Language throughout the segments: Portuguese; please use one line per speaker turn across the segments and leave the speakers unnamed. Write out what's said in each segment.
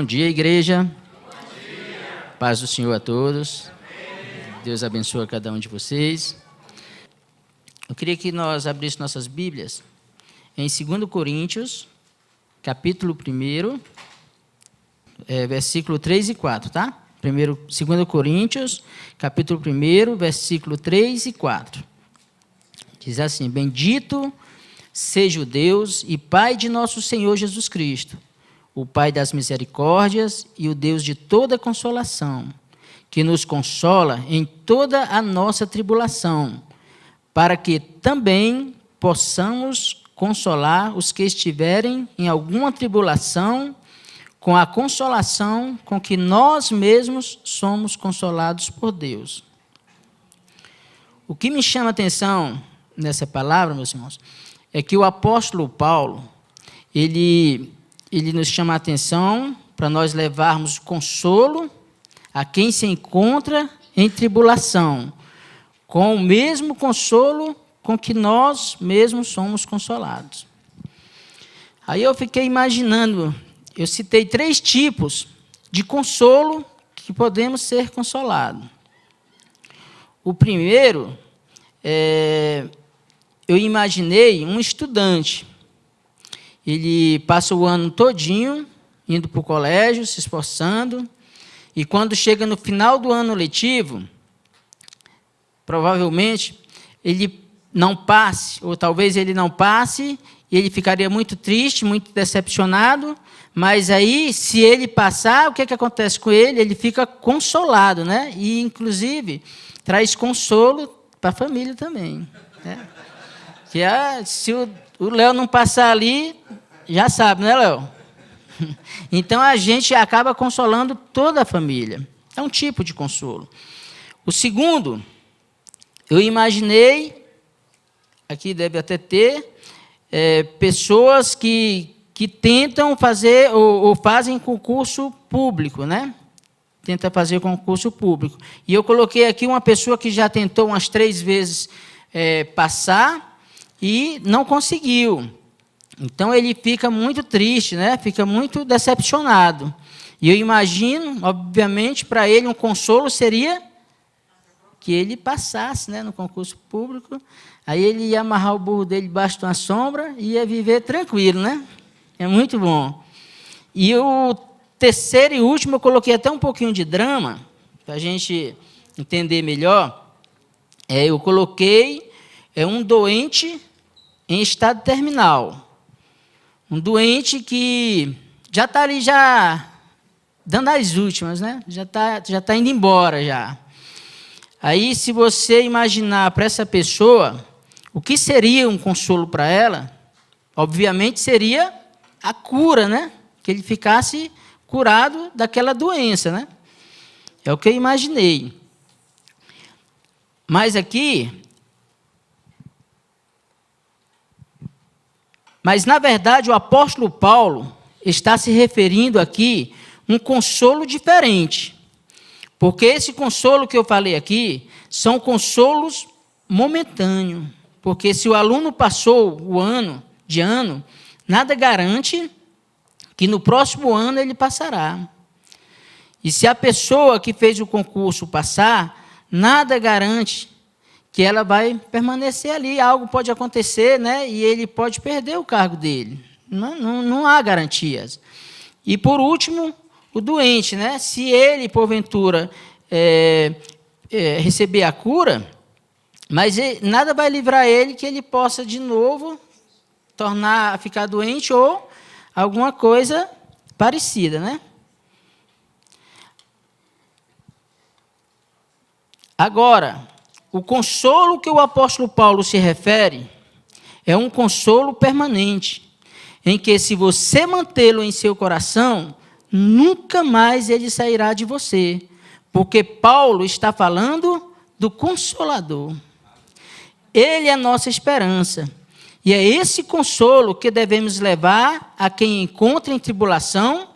Bom dia, igreja. Bom dia. Paz do Senhor a todos. Amém. Deus abençoe cada um de vocês. Eu queria que nós abríssemos nossas Bíblias em 2 Coríntios, capítulo 1, versículo 3 e 4, tá? 2 Coríntios, capítulo 1, versículo 3 e 4. Diz assim: Bendito seja o Deus e Pai de nosso Senhor Jesus Cristo, o Pai das misericórdias e o Deus de toda consolação, que nos consola em toda a nossa tribulação, para que também possamos consolar os que estiverem em alguma tribulação, com a consolação com que nós mesmos somos consolados por Deus. O que me chama a atenção nessa palavra, meus irmãos, é que o apóstolo Paulo, ele nos chama a atenção para nós levarmos consolo a quem se encontra em tribulação, com o mesmo consolo com que nós mesmos somos consolados. Aí eu fiquei imaginando, eu citei 3 tipos de consolo que podemos ser consolados. O primeiro, eu imaginei um estudante. Ele passa o ano todinho indo para o colégio, se esforçando, e quando chega no final do ano letivo, provavelmente ele não passe, ou talvez ele não passe, e ele ficaria muito triste, muito decepcionado, mas aí, se ele passar, o que acontece com ele? Ele fica consolado, né? E, inclusive, traz consolo para a família também, né? Que se o Léo não passar ali, já sabe, né, Léo? Então, a gente acaba consolando toda a família. É um tipo de consolo. O segundo, eu imaginei, aqui deve até ter, pessoas que tentam fazer ou fazem concurso público, né? Tenta fazer concurso público. E eu coloquei aqui uma pessoa que já tentou umas 3 vezes passar e não conseguiu. Então, ele fica muito triste, né? Fica muito decepcionado. E eu imagino, obviamente, para ele um consolo seria que ele passasse, né, no concurso público. Aí ele ia amarrar o burro dele debaixo de uma sombra e ia viver tranquilo, né? É muito bom. E o terceiro e último, eu coloquei até um pouquinho de drama, para a gente entender melhor. Eu coloquei um doente em estado terminal. Um doente que já está ali, já dando as últimas, né? Já tá indo embora já. Aí, se você imaginar para essa pessoa, o que seria um consolo para ela, obviamente seria a cura, né? Que ele ficasse curado daquela doença, né? É o que eu imaginei. Mas na verdade, o apóstolo Paulo está se referindo aqui a um consolo diferente. Porque esse consolo que eu falei aqui são consolos momentâneos. Porque se o aluno passou o ano, nada garante que no próximo ano ele passará. E se a pessoa que fez o concurso passar, nada garante que ela vai permanecer ali. Algo pode acontecer, né? E ele pode perder o cargo dele. Não há garantias. E, por último, o doente, né? Se ele, porventura, receber a cura, mas nada vai livrar ele que ele possa, de novo, tornar a ficar doente ou alguma coisa parecida, né? Agora, o consolo que o apóstolo Paulo se refere é um consolo permanente, em que, se você mantê-lo em seu coração, nunca mais ele sairá de você, porque Paulo está falando do Consolador. Ele é a nossa esperança, e é esse consolo que devemos levar a quem encontra em tribulação,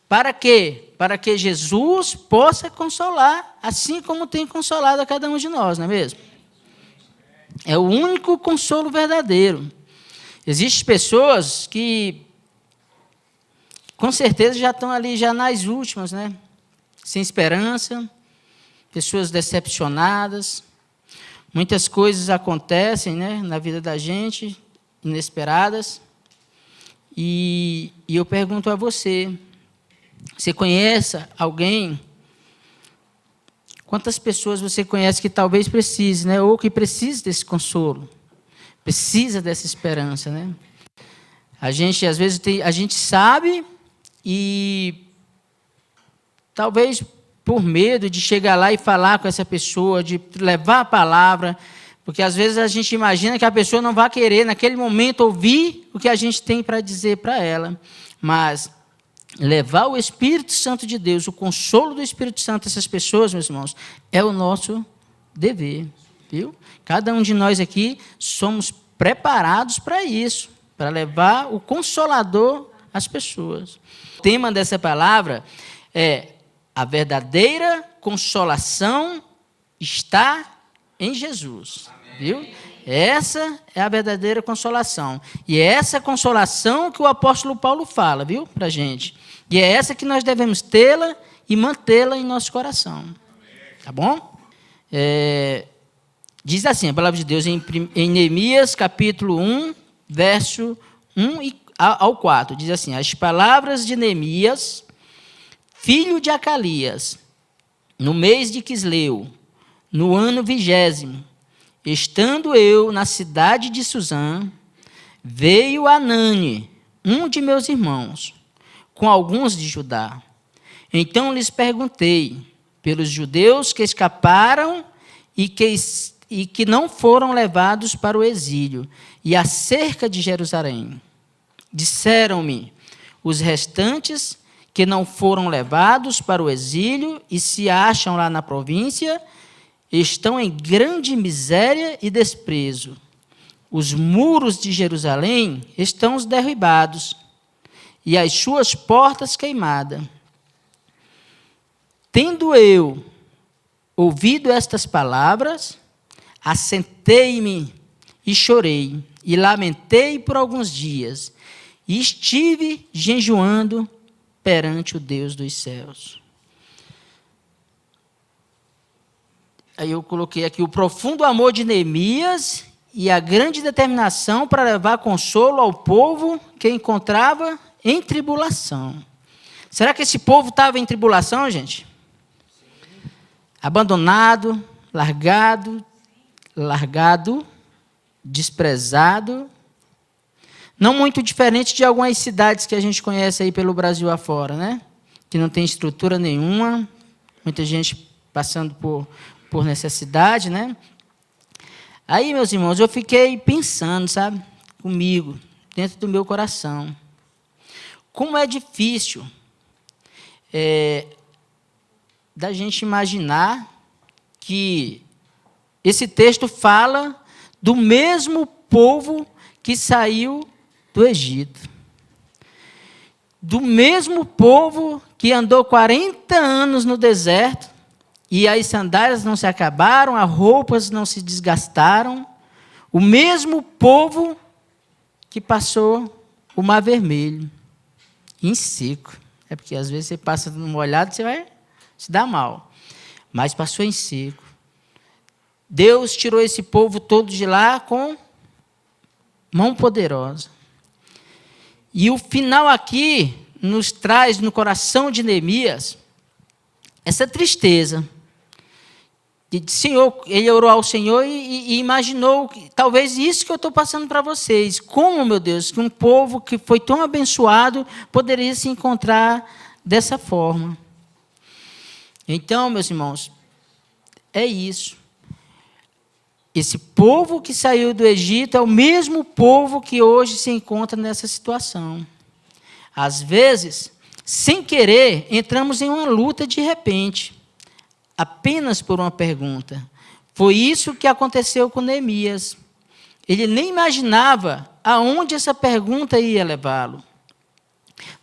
para quê? Para que Jesus possa consolar, assim como tem consolado a cada um de nós, não é mesmo? É o único consolo verdadeiro. Existem pessoas que com certeza já estão ali já nas últimas, né? Sem esperança, pessoas decepcionadas. Muitas coisas acontecem, né, na vida da gente, inesperadas. E eu pergunto a você, você conhece alguém? Quantas pessoas você conhece que talvez precise, né? Ou que precise desse consolo, precisa dessa esperança, né? A gente, às vezes, a gente sabe e talvez por medo de chegar lá e falar com essa pessoa, de levar a palavra, porque às vezes a gente imagina que a pessoa não vai querer, naquele momento, ouvir o que a gente tem para dizer para ela. Mas levar o Espírito Santo de Deus, o consolo do Espírito Santo a essas pessoas, meus irmãos, é o nosso dever, viu? Cada um de nós aqui somos preparados para isso, para levar o Consolador às pessoas. O tema dessa palavra é: a verdadeira consolação está em Jesus. Amém. Viu? Essa é a verdadeira consolação. E é essa consolação que o apóstolo Paulo fala, viu, para a gente. E é essa que nós devemos tê-la e mantê-la em nosso coração. Tá bom? Diz assim a palavra de Deus em Neemias, capítulo 1, verso 1 ao 4. Diz assim: as palavras de Neemias, filho de Acalias, no mês de Quisleu, no ano 20º, estando eu na cidade de Suzã, veio Anani, um de meus irmãos, com alguns de Judá. Então lhes perguntei pelos judeus que escaparam e que não foram levados para o exílio, e acerca de Jerusalém. Disseram-me os restantes que não foram levados para o exílio e se acham lá na província, estão em grande miséria e desprezo. Os muros de Jerusalém estão derribados e as suas portas queimadas. Tendo eu ouvido estas palavras, assentei-me e chorei, e lamentei por alguns dias, e estive jejuando perante o Deus dos céus. Aí eu coloquei aqui o profundo amor de Neemias e a grande determinação para levar consolo ao povo que encontrava em tribulação. Será que esse povo estava em tribulação, gente? Abandonado, largado, desprezado. Não muito diferente de algumas cidades que a gente conhece aí pelo Brasil afora, né? Que não tem estrutura nenhuma, muita gente passando por necessidade, né? Aí, meus irmãos, eu fiquei pensando, sabe, comigo, dentro do meu coração, como é difícil da gente imaginar que esse texto fala do mesmo povo que saiu do Egito. Do mesmo povo que andou 40 anos no deserto, e as sandálias não se acabaram, as roupas não se desgastaram. O mesmo povo que passou o Mar Vermelho, em seco. É porque às vezes você passa no molhado, você vai se dar mal. Mas passou em seco. Deus tirou esse povo todo de lá com mão poderosa. E o final aqui nos traz no coração de Neemias essa tristeza. Senhor, ele orou ao Senhor e imaginou, talvez isso que eu estou passando para vocês. Como, meu Deus, que um povo que foi tão abençoado poderia se encontrar dessa forma. Então, meus irmãos, é isso. Esse povo que saiu do Egito é o mesmo povo que hoje se encontra nessa situação. Às vezes, sem querer, entramos em uma luta de repente, apenas por uma pergunta. Foi isso que aconteceu com Neemias. Ele nem imaginava aonde essa pergunta ia levá-lo.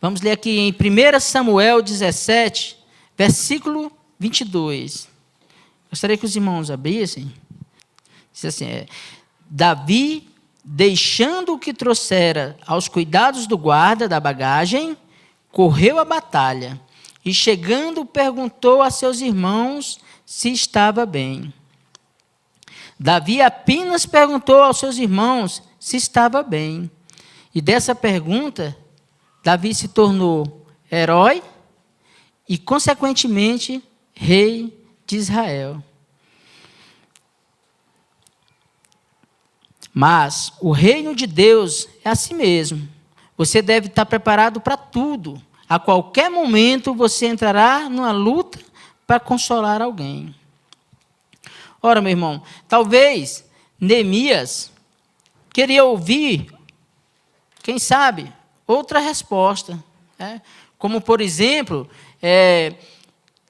Vamos ler aqui em 1 Samuel 17, versículo 22. Gostaria que os irmãos abrissem. Diz assim: Davi, deixando o que trouxera aos cuidados do guarda da bagagem, correu a batalha e, chegando, perguntou a seus irmãos se estava bem. Davi apenas perguntou aos seus irmãos se estava bem. E dessa pergunta, Davi se tornou herói e, consequentemente, rei de Israel. Mas o reino de Deus é assim mesmo. Você deve estar preparado para tudo. A qualquer momento você entrará numa luta para consolar alguém. Ora, meu irmão, talvez Neemias queria ouvir, quem sabe, outra resposta. Como, por exemplo,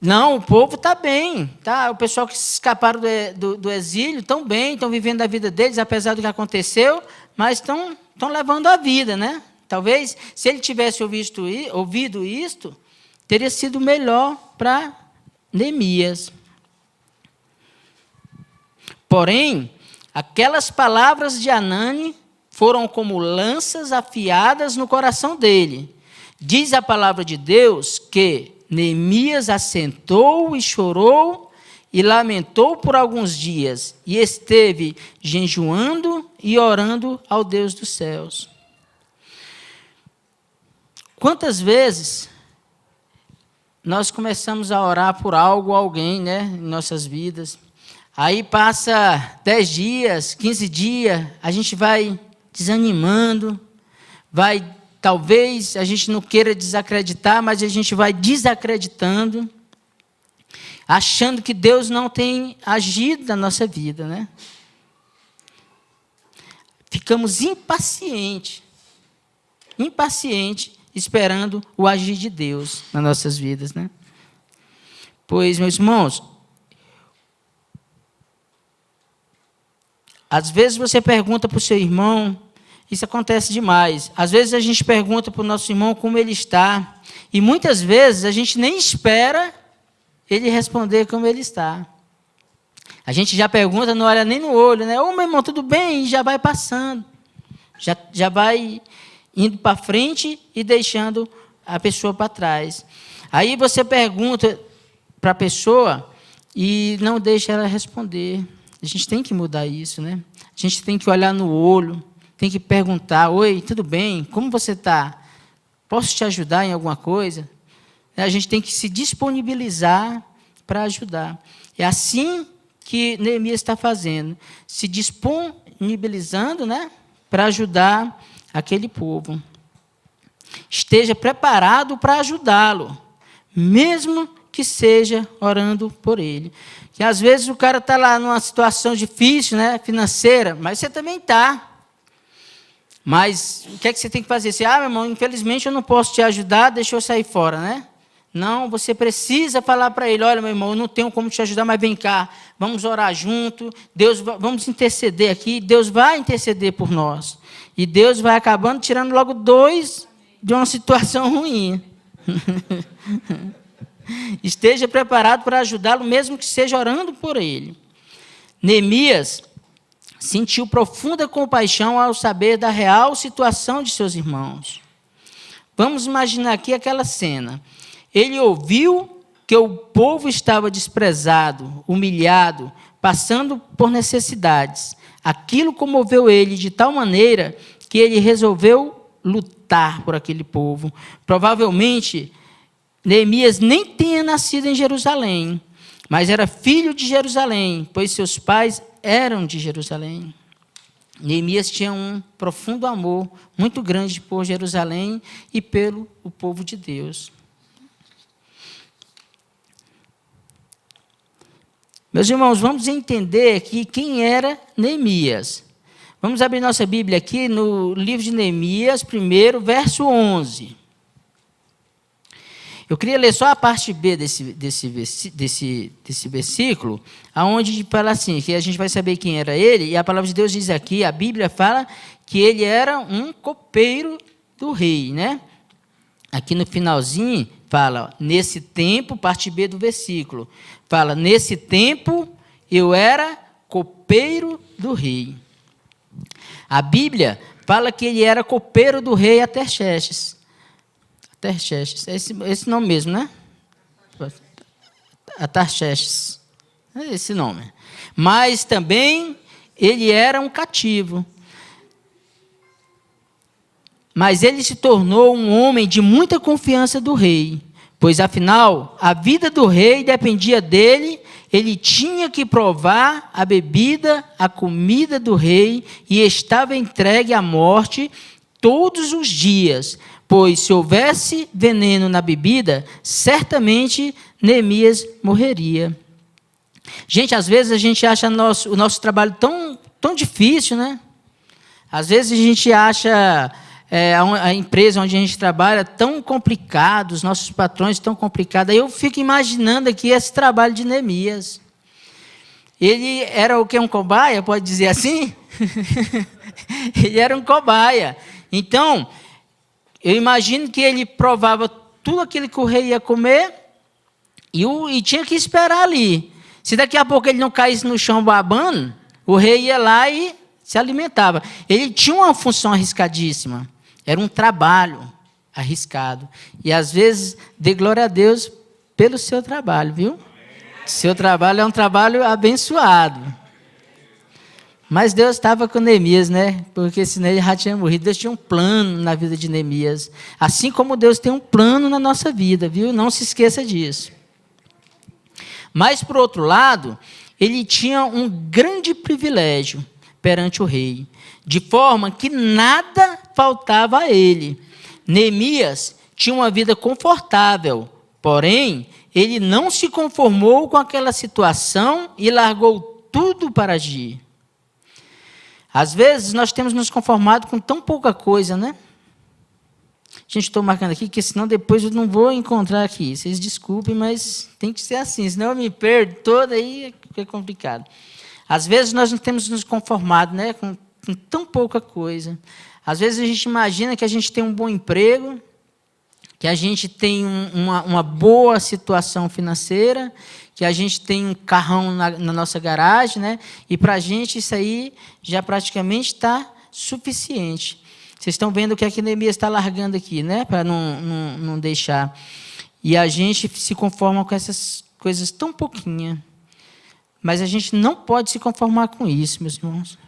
não, o povo está bem, tá? O pessoal que escaparam do exílio estão bem, estão vivendo a vida deles, apesar do que aconteceu, mas estão levando a vida, né? Talvez, se ele tivesse ouvido isto, teria sido melhor para Neemias. Porém, aquelas palavras de Anani foram como lanças afiadas no coração dele. Diz a palavra de Deus que Neemias assentou e chorou e lamentou por alguns dias, e esteve jejuando e orando ao Deus dos céus. Quantas vezes nós começamos a orar por algo ou alguém, né, em nossas vidas, aí passa 10 dias, 15 dias, a gente vai desanimando, talvez a gente não queira desacreditar, mas a gente vai desacreditando, achando que Deus não tem agido na nossa vida, né? Ficamos impacientes, esperando o agir de Deus nas nossas vidas, né? Pois, meus irmãos, às vezes você pergunta para o seu irmão, isso acontece demais. Às vezes a gente pergunta para o nosso irmão como ele está, e muitas vezes a gente nem espera ele responder como ele está. A gente já pergunta, não olha nem no olho, né? Ô, meu irmão, tudo bem? E já vai passando. Já vai indo para frente e deixando a pessoa para trás. Aí você pergunta para a pessoa e não deixa ela responder. A gente tem que mudar isso, né? A gente tem que olhar no olho, tem que perguntar, oi, tudo bem? Como você está? Posso te ajudar em alguma coisa? A gente tem que se disponibilizar para ajudar. É assim que Neemias está fazendo, se disponibilizando, né, para ajudar aquele povo. Esteja preparado para ajudá-lo, mesmo que seja orando por ele. Que às vezes o cara está lá numa situação difícil, né, financeira, mas você também está. Mas o que é que você tem que fazer? Você, meu irmão, infelizmente eu não posso te ajudar, deixa eu sair fora, né? Não, você precisa falar para ele, olha, meu irmão, eu não tenho como te ajudar, mas vem cá, vamos orar junto, vamos interceder aqui, Deus vai interceder por nós. E Deus vai acabando tirando logo 2 de uma situação ruim. Esteja preparado para ajudá-lo, mesmo que seja orando por ele. Neemias sentiu profunda compaixão ao saber da real situação de seus irmãos. Vamos imaginar aqui aquela cena. Ele ouviu que o povo estava desprezado, humilhado, passando por necessidades. Aquilo comoveu ele de tal maneira que ele resolveu lutar por aquele povo. Provavelmente, Neemias nem tinha nascido em Jerusalém, mas era filho de Jerusalém, pois seus pais eram de Jerusalém. Neemias tinha um profundo amor, muito grande por Jerusalém e pelo o povo de Deus. Meus irmãos, vamos entender aqui quem era Neemias. Vamos abrir nossa Bíblia aqui no livro de Neemias, 1, verso 11. Eu queria ler só a parte B desse versículo, onde fala assim, que a gente vai saber quem era ele, e a palavra de Deus diz aqui, a Bíblia fala que ele era um copeiro do rei, né? Aqui no finalzinho fala, nesse tempo, parte B do versículo, fala, nesse tempo eu era copeiro do rei. A Bíblia fala que ele era copeiro do rei Artaxerxes. Artaxerxes. Esse nome mesmo, né? Artaxerxes. É esse nome. Mas também ele era um cativo. Mas ele se tornou um homem de muita confiança do rei, pois, afinal, a vida do rei dependia dele. Ele tinha que provar a bebida, a comida do rei, e estava entregue à morte todos os dias, pois, se houvesse veneno na bebida, certamente Neemias morreria. Gente, às vezes a gente acha o nosso trabalho tão difícil, né? Às vezes a gente acha a empresa onde a gente trabalha tão complicado, os nossos patrões tão complicados. Aí eu fico imaginando aqui esse trabalho de Neemias. Ele era o que? Um cobaia, pode dizer assim? Ele era um cobaia. Então, eu imagino que ele provava tudo aquilo que o rei ia comer e tinha que esperar ali. Se daqui a pouco ele não caísse no chão babando, o rei ia lá e se alimentava. Ele tinha uma função arriscadíssima. Era um trabalho arriscado. E, às vezes, dê glória a Deus pelo seu trabalho, viu? Seu trabalho é um trabalho abençoado. Mas Deus estava com Neemias, né? Porque senão ele já tinha morrido. Deus tinha um plano na vida de Neemias. Assim como Deus tem um plano na nossa vida, viu? Não se esqueça disso. Mas, por outro lado, ele tinha um grande privilégio perante o rei, de forma que nada faltava a ele. Neemias tinha uma vida confortável, porém, ele não se conformou com aquela situação e largou tudo para agir. Às vezes, nós temos nos conformado com tão pouca coisa, né? Gente, estou marcando aqui, porque senão depois eu não vou encontrar aqui. Vocês desculpem, mas tem que ser assim, senão eu me perdo toda, aí é complicado. Às vezes, nós não temos nos conformado, né, com tão pouca coisa. Às vezes, a gente imagina que a gente tem um bom emprego, que a gente tem uma boa situação financeira, que a gente tem um carrão na nossa garagem, né? E para a gente isso aí já praticamente está suficiente. Vocês estão vendo o que a Neemias está largando aqui, né? Para não deixar. E a gente se conforma com essas coisas tão pouquinhas. Mas a gente não pode se conformar com isso, meus irmãos.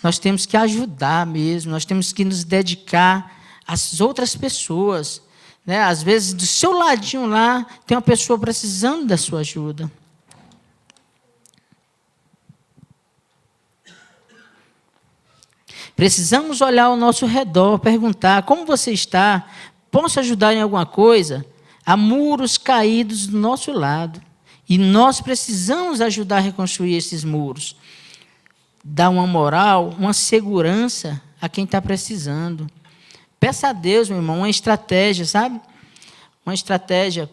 Nós temos que ajudar mesmo, nós temos que nos dedicar às outras pessoas. Né? Às vezes, do seu ladinho lá, tem uma pessoa precisando da sua ajuda. Precisamos olhar ao nosso redor, perguntar: como você está? Posso ajudar em alguma coisa? Há muros caídos do nosso lado. E nós precisamos ajudar a reconstruir esses muros. Dar uma moral, uma segurança a quem está precisando. Peça a Deus, meu irmão, uma estratégia, sabe? Uma estratégia,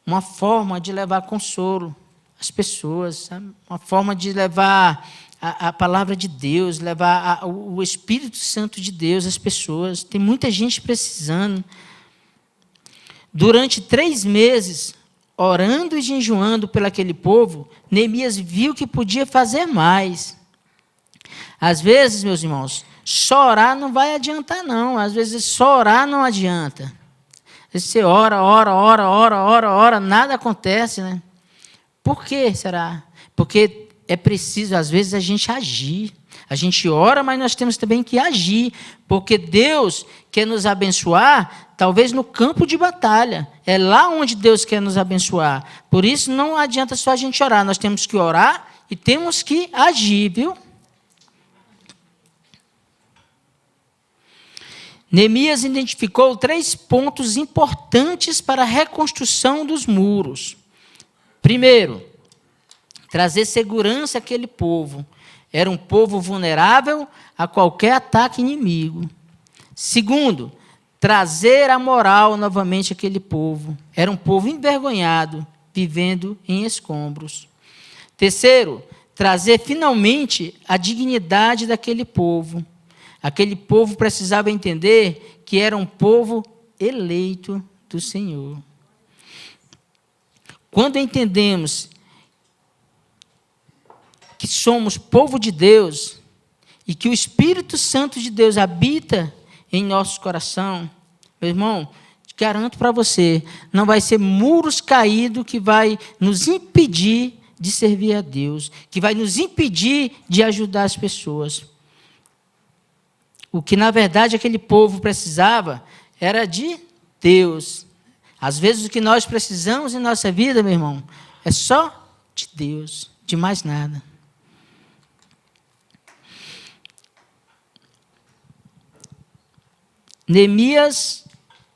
uma forma de levar consolo às pessoas, sabe? Uma forma de levar a palavra de Deus, levar o Espírito Santo de Deus às pessoas. Tem muita gente precisando. Durante 3 meses, orando e jejuando pelo aquele povo, Neemias viu que podia fazer mais. Às vezes, meus irmãos, só orar não vai adiantar, não. Às vezes, só orar não adianta. Às vezes você ora, nada acontece, né? Por que será? Porque é preciso, às vezes, a gente agir. A gente ora, mas nós temos também que agir, porque Deus quer nos abençoar, talvez no campo de batalha. É lá onde Deus quer nos abençoar. Por isso, não adianta só a gente orar. Nós temos que orar e temos que agir, viu? Neemias identificou 3 pontos importantes para a reconstrução dos muros. Primeiro, trazer segurança àquele povo. Era um povo vulnerável a qualquer ataque inimigo. Segundo, trazer a moral novamente àquele povo. Era um povo envergonhado, vivendo em escombros. Terceiro, trazer finalmente a dignidade daquele povo. Aquele povo precisava entender que era um povo eleito do Senhor. Quando entendemos que somos povo de Deus e que o Espírito Santo de Deus habita em nosso coração, meu irmão, garanto para você, não vai ser muros caídos que vai nos impedir de servir a Deus, que vai nos impedir de ajudar as pessoas. O que, na verdade, aquele povo precisava era de Deus. Às vezes, o que nós precisamos em nossa vida, meu irmão, é só de Deus, de mais nada. Neemias,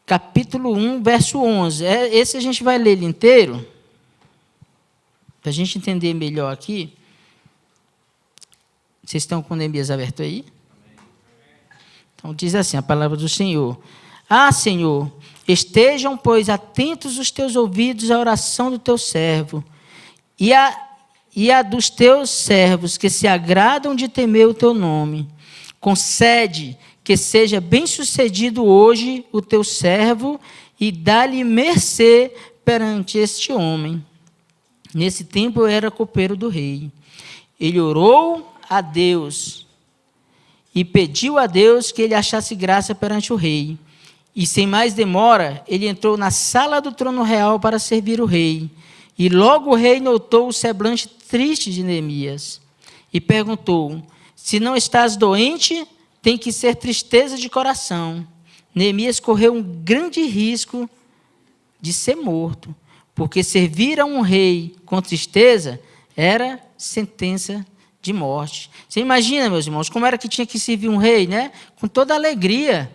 capítulo 1, verso 11. Esse a gente vai ler ele inteiro, para a gente entender melhor aqui. Vocês estão com Neemias aberto aí? Então, diz assim a palavra do Senhor. Ah, Senhor, estejam, pois, atentos os teus ouvidos à oração do teu servo e a dos teus servos que se agradam de temer o teu nome. Concede que seja bem-sucedido hoje o teu servo e dá-lhe mercê perante este homem. Nesse tempo eu era copeiro do rei. Ele orou a Deus e pediu a Deus que ele achasse graça perante o rei. E sem mais demora, ele entrou na sala do trono real para servir o rei. E logo o rei notou o semblante triste de Neemias e perguntou: se não estás doente, tem que ser tristeza de coração. Neemias correu um grande risco de ser morto, porque servir a um rei com tristeza era sentença de morte. Você imagina, meus irmãos, como era que tinha que servir um rei, né? Com toda alegria,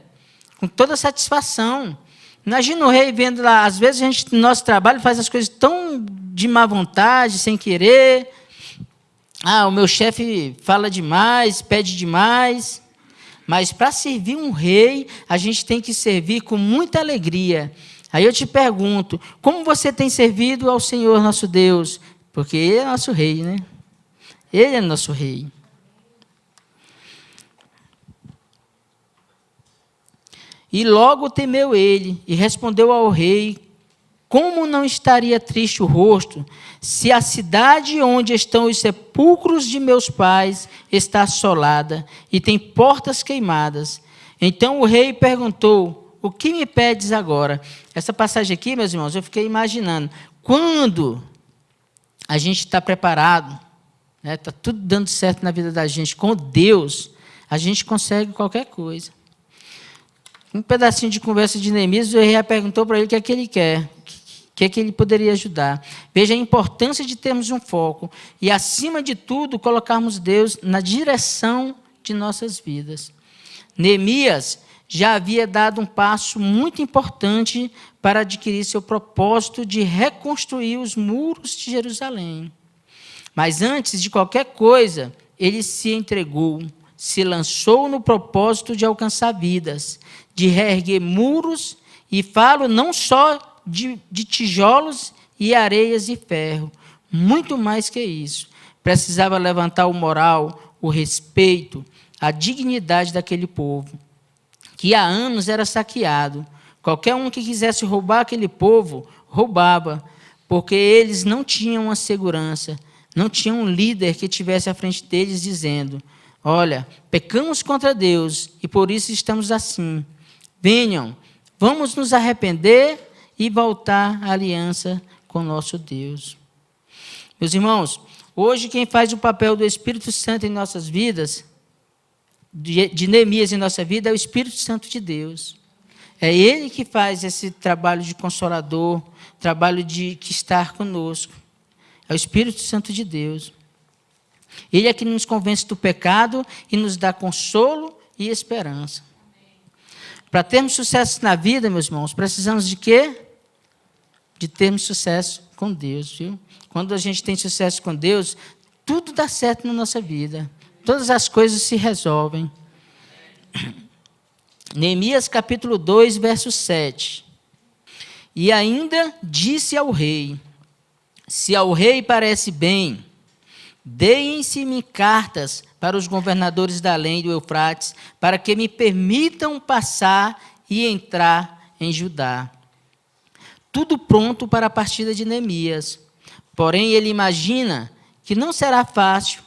com toda satisfação. Imagina o rei vendo lá, às vezes a gente, no nosso trabalho, faz as coisas tão de má vontade, sem querer. Ah, o meu chefe fala demais, pede demais. Mas para servir um rei, a gente tem que servir com muita alegria. Aí eu te pergunto, como você tem servido ao Senhor nosso Deus? Porque Ele é nosso rei, né? Ele é nosso rei. E logo temeu ele e respondeu ao rei: como não estaria triste o rosto, se a cidade onde estão os sepulcros de meus pais está assolada e tem portas queimadas? Então o rei perguntou: o que me pedes agora? Essa passagem aqui, meus irmãos, eu fiquei imaginando. Quando a gente está preparado, está tudo dando certo na vida da gente, com Deus, a gente consegue qualquer coisa. Um pedacinho de conversa de Neemias, o rei já perguntou para ele o que é que ele quer, o que é que ele poderia ajudar. Veja a importância de termos um foco e, acima de tudo, colocarmos Deus na direção de nossas vidas. Neemias já havia dado um passo muito importante para adquirir seu propósito de reconstruir os muros de Jerusalém. Mas antes de qualquer coisa, ele se entregou, se lançou no propósito de alcançar vidas, de reerguer muros, e falo não só de tijolos e areias e ferro, muito mais que isso. Precisava levantar o moral, o respeito, a dignidade daquele povo, que há anos era saqueado. Qualquer um que quisesse roubar aquele povo, roubava, porque eles não tinham uma segurança, não tinham um líder que estivesse à frente deles dizendo: olha, pecamos contra Deus e por isso estamos assim. Venham, vamos nos arrepender e voltar à aliança com nosso Deus. Meus irmãos, hoje quem faz o papel do Espírito Santo em nossas vidas, de Neemias em nossa vida, é o Espírito Santo de Deus. É Ele que faz esse trabalho de consolador, trabalho de estar conosco. É o Espírito Santo de Deus. Ele é que nos convence do pecado e nos dá consolo e esperança. Para termos sucesso na vida, meus irmãos, precisamos de quê? De termos sucesso com Deus, viu? Quando a gente tem sucesso com Deus, tudo dá certo na nossa vida. Todas as coisas se resolvem. Neemias capítulo 2, verso 7. E ainda disse ao rei: se ao rei parece bem, deem-se-me cartas para os governadores da além do Eufrates, para que me permitam passar e entrar em Judá. Tudo pronto para a partida de Neemias. Porém, ele imagina que não será fácil,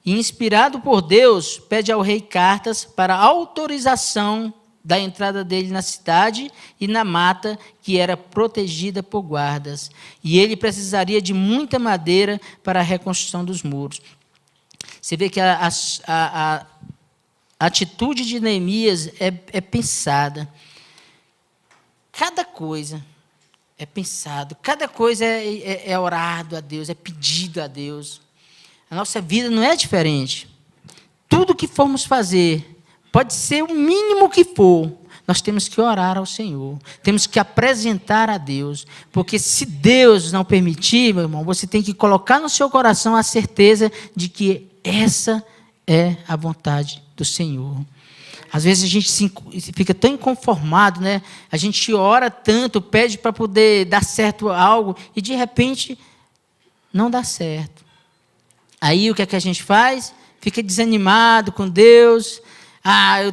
e, inspirado por Deus, pede ao rei cartas para autorização da entrada dele na cidade e na mata que era protegida por guardas. E ele precisaria de muita madeira para a reconstrução dos muros. Você vê que a atitude de Neemias é pensada. Cada coisa é pensado, cada coisa é orado a Deus, é pedido a Deus. A nossa vida não é diferente. Tudo que formos fazer, pode ser o mínimo que for, nós temos que orar ao Senhor, temos que apresentar a Deus, porque se Deus não permitir, meu irmão, você tem que colocar no seu coração a certeza de que essa é a vontade do Senhor. Às vezes a gente fica tão inconformado, né? A gente ora tanto, pede para poder dar certo algo, e de repente não dá certo. Aí o que é que a gente faz? Fica desanimado com Deus. Eu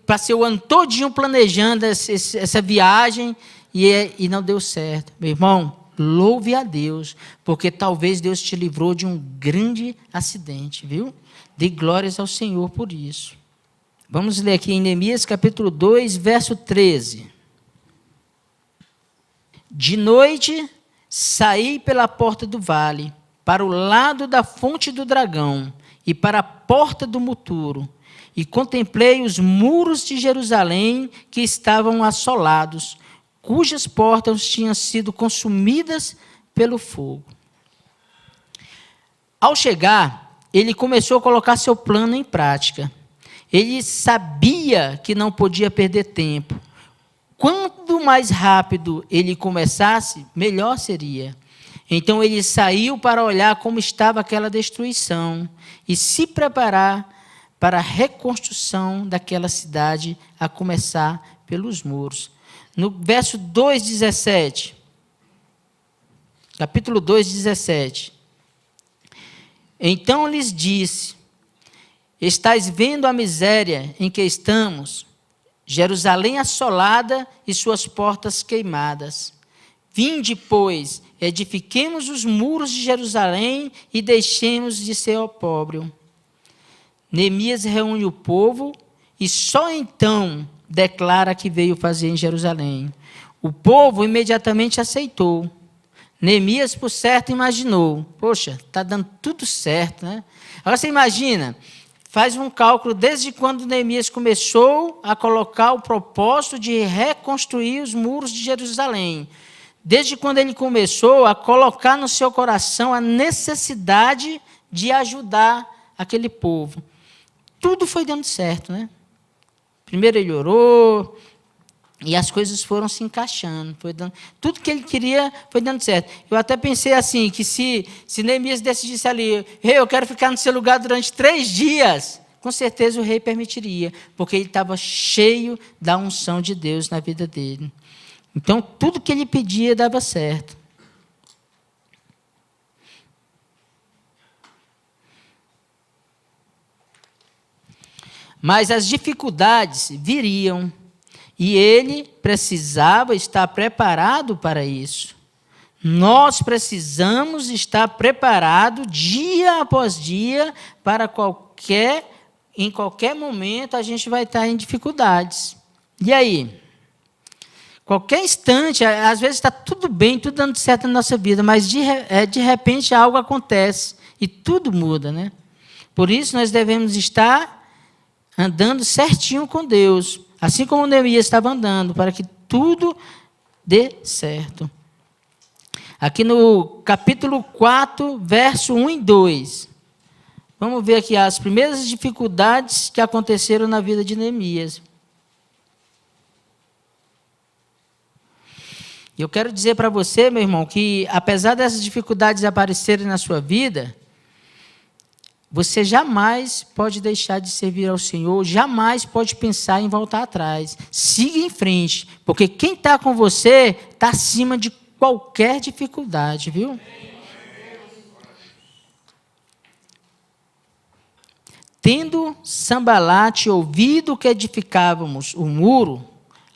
passei o ano todinho planejando essa viagem e não deu certo. Meu irmão, louve a Deus, porque talvez Deus te livrou de um grande acidente, viu? Dê glórias ao Senhor por isso. Vamos ler aqui em Neemias capítulo 2, verso 13. De noite, saí pela porta do vale, para o lado da fonte do dragão e para a porta do muturo, e contemplei os muros de Jerusalém que estavam assolados, cujas portas tinham sido consumidas pelo fogo. Ao chegar, ele começou a colocar seu plano em prática. Ele sabia que não podia perder tempo. Quanto mais rápido ele começasse, melhor seria. Então ele saiu para olhar como estava aquela destruição e se preparar para a reconstrução daquela cidade, a começar pelos muros. No verso 2:17, capítulo 2:17. Então lhes disse: estais vendo a miséria em que estamos, Jerusalém assolada e suas portas queimadas. Vinde, pois, edifiquemos os muros de Jerusalém e deixemos de ser opróbrio. Neemias reúne o povo e só então declara que veio fazer em Jerusalém. O povo imediatamente aceitou. Neemias, por certo, imaginou: poxa, está dando tudo certo, né? Agora você imagina, faz um cálculo desde quando Neemias começou a colocar o propósito de reconstruir os muros de Jerusalém. Desde quando ele começou a colocar no seu coração a necessidade de ajudar aquele povo. Tudo foi dando certo, né? Primeiro ele orou, e as coisas foram se encaixando. Tudo que ele queria foi dando certo. Eu até pensei assim, que se Neemias decidisse ali: rei, eu quero ficar no seu lugar durante 3 dias, com certeza o rei permitiria, porque ele estava cheio da unção de Deus na vida dele. Então, tudo que ele pedia dava certo. Mas as dificuldades viriam, e ele precisava estar preparado para isso. Nós precisamos estar preparados dia após dia para em qualquer momento a gente vai estar em dificuldades. E aí? Qualquer instante, às vezes está tudo bem, tudo dando certo na nossa vida, mas de repente algo acontece e tudo muda, né? Por isso nós devemos estar andando certinho com Deus, assim como Neemias estava andando, para que tudo dê certo. Aqui no capítulo 4, verso 1 e 2. Vamos ver aqui as primeiras dificuldades que aconteceram na vida de Neemias. Eu quero dizer para você, meu irmão, que apesar dessas dificuldades aparecerem na sua vida, você jamais pode deixar de servir ao Senhor, jamais pode pensar em voltar atrás. Siga em frente, porque quem está com você está acima de qualquer dificuldade, viu? Tendo Sambalate ouvido que edificávamos o muro,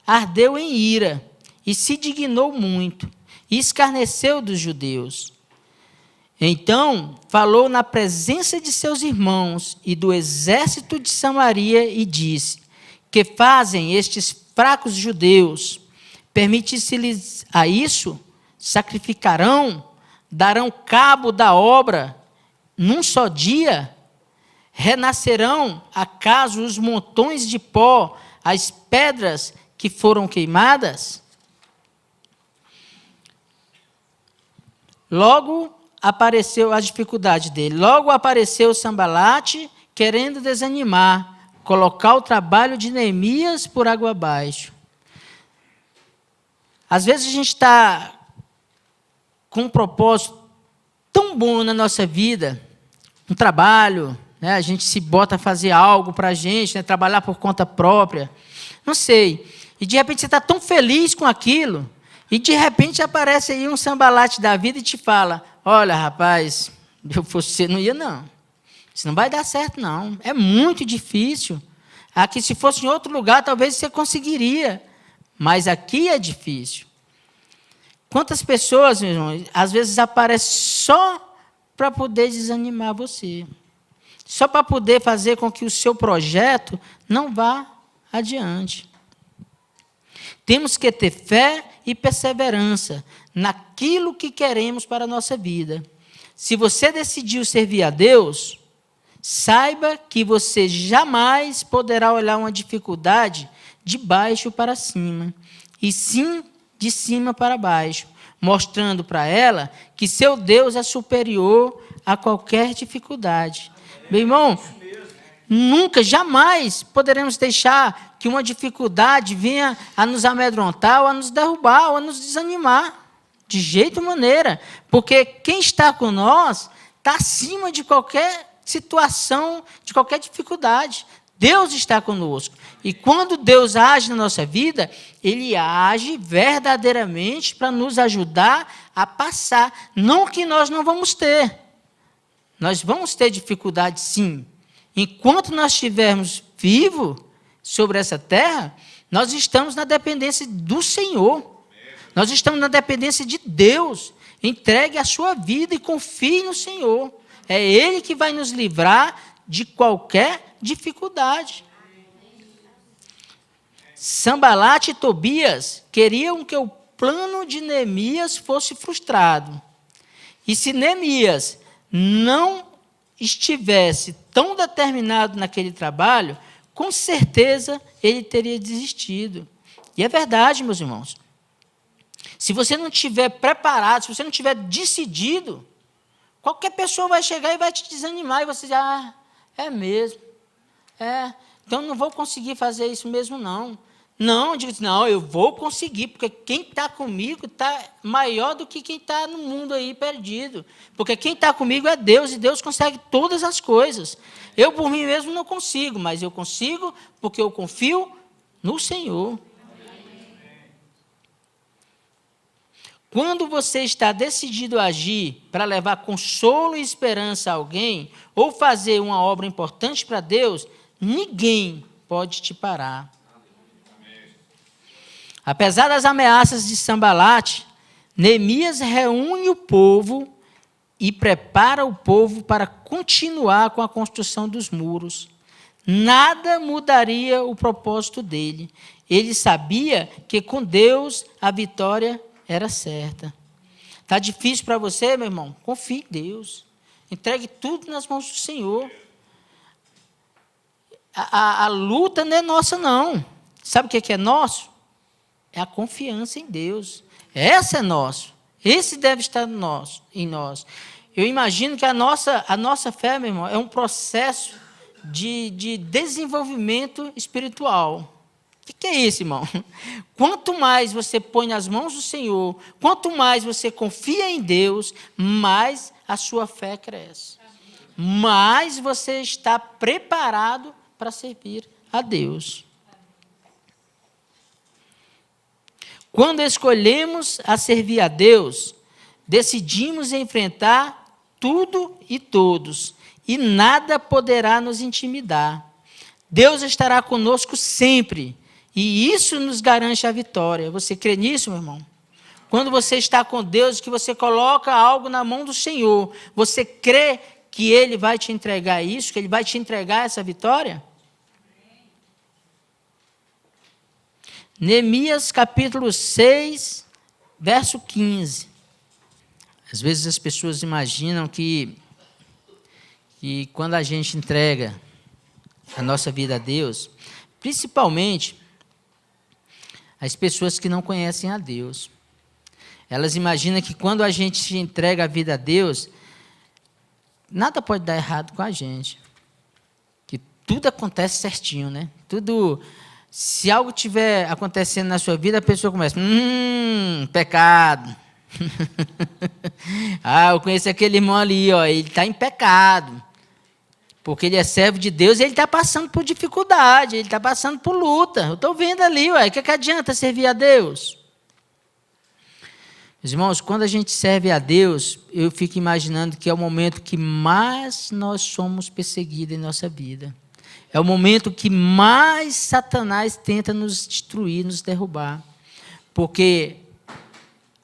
ardeu em ira e se dignou muito, e escarneceu dos judeus. Então falou na presença de seus irmãos e do exército de Samaria e disse: que fazem estes fracos judeus, permitisse-lhes a isso, sacrificarão, darão cabo da obra num só dia, renascerão acaso os montões de pó, as pedras que foram queimadas? Logo apareceu a dificuldade dele. Logo apareceu Sambalate, querendo desanimar, colocar o trabalho de Neemias por água abaixo. Às vezes a gente está com um propósito tão bom na nossa vida, um trabalho, né? A gente se bota a fazer algo para a gente, né? Trabalhar por conta própria, não sei. E de repente você está tão feliz com aquilo, e de repente aparece aí um Sambalate da vida e te fala: olha, rapaz, eu fosse você, não ia não. Isso não vai dar certo, não. É muito difícil. Aqui, se fosse em outro lugar, talvez você conseguiria. Mas aqui é difícil. Quantas pessoas, meu irmão, às vezes aparecem só para poder desanimar você. Só para poder fazer com que o seu projeto não vá adiante. Temos que ter fé e perseverança naquilo que queremos para a nossa vida. Se você decidiu servir a Deus, saiba que você jamais poderá olhar uma dificuldade de baixo para cima, e sim de cima para baixo, mostrando para ela que seu Deus é superior a qualquer dificuldade. Meu irmão, nunca, jamais poderemos deixar que uma dificuldade venha a nos amedrontar, ou a nos derrubar, ou a nos desanimar. De jeito e maneira. Porque quem está com nós está acima de qualquer situação, de qualquer dificuldade. Deus está conosco. E quando Deus age na nossa vida, Ele age verdadeiramente para nos ajudar a passar. Não que nós não vamos ter. Nós vamos ter dificuldade, sim. Enquanto nós estivermos vivos sobre essa terra, nós estamos na dependência do Senhor. Nós estamos na dependência de Deus. Entregue a sua vida e confie no Senhor. É Ele que vai nos livrar de qualquer dificuldade. Sambalate e Tobias queriam que o plano de Neemias fosse frustrado. E se Neemias não estivesse tão determinado naquele trabalho, com certeza ele teria desistido. E é verdade, meus irmãos. Se você não estiver preparado, se você não estiver decidido, qualquer pessoa vai chegar e vai te desanimar, e você diz: ah, é mesmo, então não vou conseguir fazer isso mesmo, não. Não, eu digo: não, eu vou conseguir, porque quem está comigo está maior do que quem está no mundo aí perdido. Porque quem está comigo é Deus, e Deus consegue todas as coisas. Eu, por mim mesmo, não consigo, mas eu consigo porque eu confio no Senhor. Quando você está decidido a agir para levar consolo e esperança a alguém, ou fazer uma obra importante para Deus, ninguém pode te parar. Apesar das ameaças de Sambalate, Neemias reúne o povo e prepara o povo para continuar com a construção dos muros. Nada mudaria o propósito dele. Ele sabia que com Deus a vitória era certa. Está difícil para você, meu irmão? Confie em Deus. Entregue tudo nas mãos do Senhor. A luta não é nossa, não. Sabe o que é nosso? É a confiança em Deus. Essa é nosso. Esse deve estar em nós. Eu imagino que a nossa fé, meu irmão, é um processo de desenvolvimento espiritual. O que é isso, irmão? Quanto mais você põe nas mãos do Senhor, quanto mais você confia em Deus, mais a sua fé cresce. Mais você está preparado para servir a Deus. Quando escolhemos a servir a Deus, decidimos enfrentar tudo e todos, e nada poderá nos intimidar. Deus estará conosco sempre, e isso nos garante a vitória. Você crê nisso, meu irmão? Quando você está com Deus, que você coloca algo na mão do Senhor, você crê que Ele vai te entregar isso, que Ele vai te entregar essa vitória? Neemias capítulo 6, verso 15. Às vezes as pessoas imaginam que quando a gente entrega a nossa vida a Deus, principalmente as pessoas que não conhecem a Deus, elas imaginam que quando a gente entrega a vida a Deus, nada pode dar errado com a gente. Que tudo acontece certinho, né? Tudo, se algo estiver acontecendo na sua vida, a pessoa começa, pecado. Eu conheço aquele irmão ali, ó, ele está em pecado. Porque ele é servo de Deus e ele está passando por dificuldade, ele está passando por luta. Eu estou vendo ali, o que adianta servir a Deus? Meus irmãos, quando a gente serve a Deus, eu fico imaginando que é o momento que mais nós somos perseguidos em nossa vida. É o momento que mais Satanás tenta nos destruir, nos derrubar. Porque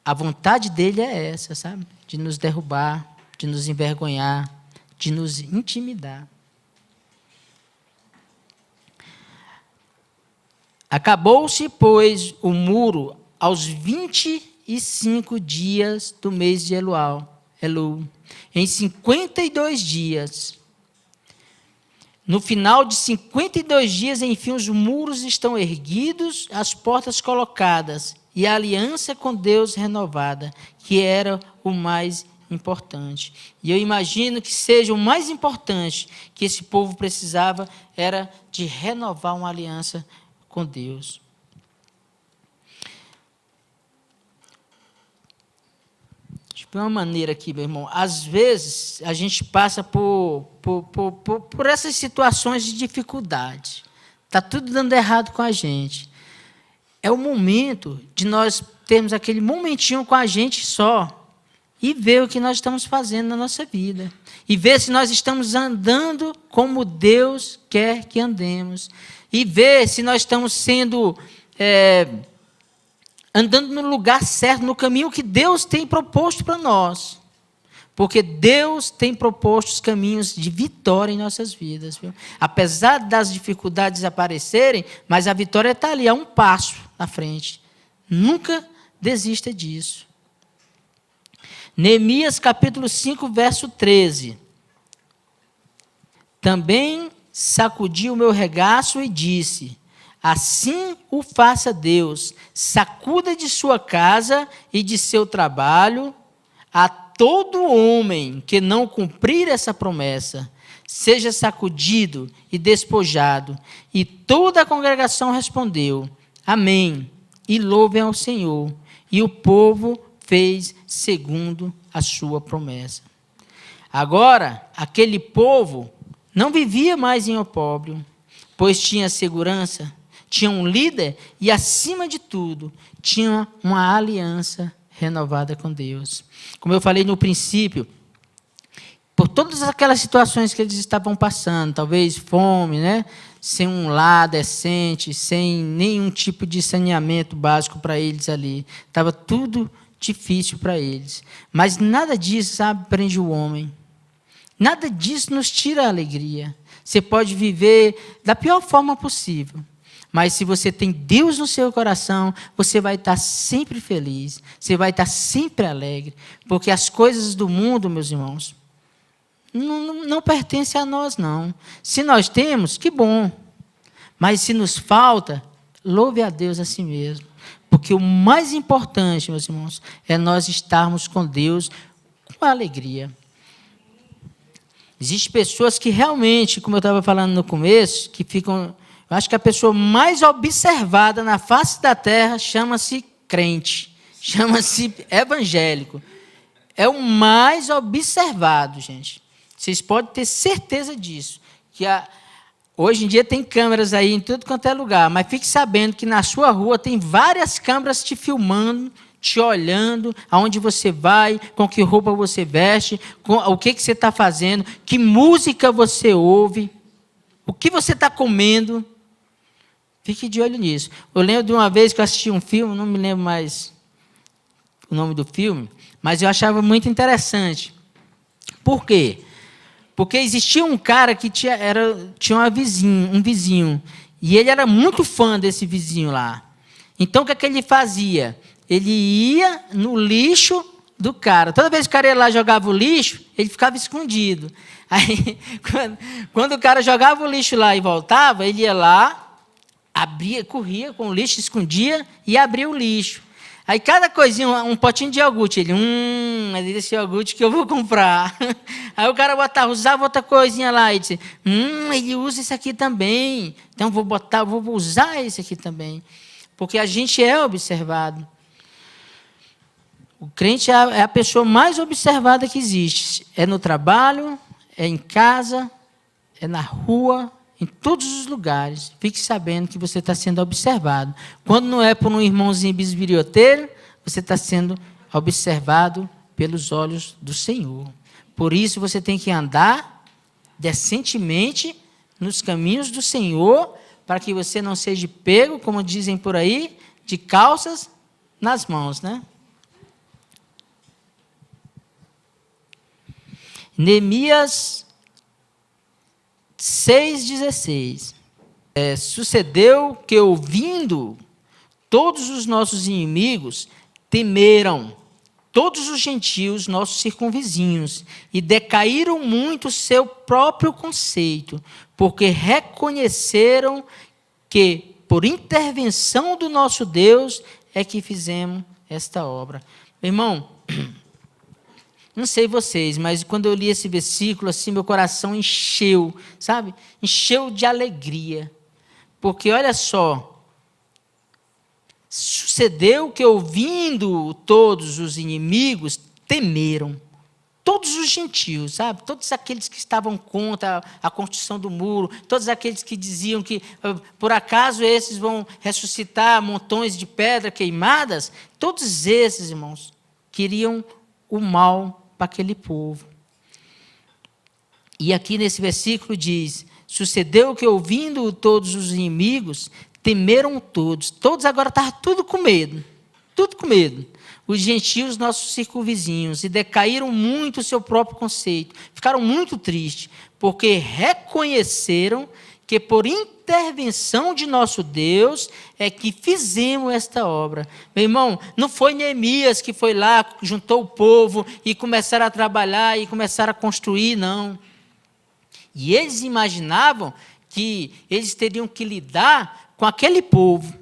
a vontade dele é essa, sabe? De nos derrubar, de nos envergonhar, de nos intimidar. Acabou-se, pois, o muro aos 25 dias do mês de Elul. Em 52 dias. No final de 52 dias, enfim, os muros estão erguidos, as portas colocadas, e a aliança com Deus renovada, que era o mais importante. E eu imagino que seja o mais importante que esse povo precisava, era de renovar uma aliança com Deus. Deixa eu ver uma maneira aqui, meu irmão. Às vezes, a gente passa por essas situações de dificuldade. Está tudo dando errado com a gente. É o momento de nós termos aquele momentinho com a gente só e ver o que nós estamos fazendo na nossa vida. E ver se nós estamos andando como Deus quer que andemos. E ver se nós estamos sendo... andando no lugar certo, no caminho que Deus tem proposto para nós. Porque Deus tem proposto os caminhos de vitória em nossas vidas. Viu? Apesar das dificuldades aparecerem, mas a vitória está ali, a um passo na frente. Nunca desista disso. Neemias capítulo 5, verso 13. Também sacudi o meu regaço e disse: assim o faça Deus, sacuda de sua casa e de seu trabalho a todo homem que não cumprir essa promessa, seja sacudido e despojado. E toda a congregação respondeu: amém, e louvem ao Senhor. E o povo fez segundo a sua promessa. Agora, aquele povo não vivia mais em opróbrio, pois tinha segurança, tinha um líder e, acima de tudo, tinha uma aliança renovada com Deus. Como eu falei no princípio, por todas aquelas situações que eles estavam passando, talvez fome, né? Sem um lar decente, sem nenhum tipo de saneamento básico para eles ali. Estava tudo difícil para eles. Mas nada disso, sabe, prende o homem. Nada disso nos tira a alegria. Você pode viver da pior forma possível. Mas se você tem Deus no seu coração, você vai estar sempre feliz. Você vai estar sempre alegre. Porque as coisas do mundo, meus irmãos, não pertencem a nós, não. Se nós temos, que bom. Mas se nos falta, louve a Deus a si mesmo. Porque o mais importante, meus irmãos, é nós estarmos com Deus com alegria. Existem pessoas que realmente, como eu estava falando no começo, que ficam... Eu acho que a pessoa mais observada na face da terra chama-se crente, chama-se evangélico. É o mais observado, gente. Vocês podem ter certeza disso. Que hoje em dia tem câmeras aí em tudo quanto é lugar, mas fique sabendo que na sua rua tem várias câmeras te filmando, te olhando, aonde você vai, com que roupa você veste, com o que você está fazendo, que música você ouve, o que você está comendo. Fique de olho nisso. Eu lembro de uma vez que eu assisti um filme, não me lembro mais o nome do filme, mas eu achava muito interessante. Por quê? Porque existia um cara que tinha um vizinho, e ele era muito fã desse vizinho lá. Então, o que é que ele fazia? Ele ia no lixo do cara. Toda vez que o cara ia lá e jogava o lixo, ele ficava escondido. Aí, quando o cara jogava o lixo lá e voltava, ele ia lá, abria, corria com o lixo, escondia e abria o lixo. Aí cada coisinha, um potinho de iogurte, ele, é desse iogurte que eu vou comprar. Aí o cara usava outra coisinha lá, e disse, ele usa isso aqui também, então vou usar esse aqui também. Porque a gente é observado. O crente é a pessoa mais observada que existe. É no trabalho, é em casa, é na rua, em todos os lugares. Fique sabendo que você está sendo observado. Quando não é por um irmãozinho bisbilhoteiro, você está sendo observado pelos olhos do Senhor. Por isso você tem que andar decentemente nos caminhos do Senhor, para que você não seja pego, como dizem por aí, de calças nas mãos, né? Neemias 6,16. Sucedeu que, ouvindo, todos os nossos inimigos temeram, todos os gentios, nossos circunvizinhos, e decaíram muito o seu próprio conceito, porque reconheceram que, por intervenção do nosso Deus, é que fizemos esta obra. Meu irmão, não sei vocês, mas quando eu li esse versículo, assim, meu coração encheu, sabe? Encheu de alegria. Porque, olha só, sucedeu que, ouvindo todos os inimigos, temeram. Todos os gentios, sabe? Todos aqueles que estavam contra a construção do muro, todos aqueles que diziam que, por acaso, esses vão ressuscitar montões de pedra queimadas, todos esses, irmãos, queriam o mal para aquele povo. E aqui nesse versículo diz, sucedeu que, ouvindo todos os inimigos, temeram todos. Todos agora estavam tudo com medo. Tudo com medo. Os gentios, nossos circunvizinhos, e decaíram muito o seu próprio conceito. Ficaram muito tristes, porque reconheceram que por intervenção de nosso Deus é que fizemos esta obra. Meu irmão, não foi Neemias que foi lá, juntou o povo e começaram a trabalhar e começaram a construir, não. E eles imaginavam que eles teriam que lidar com aquele povo.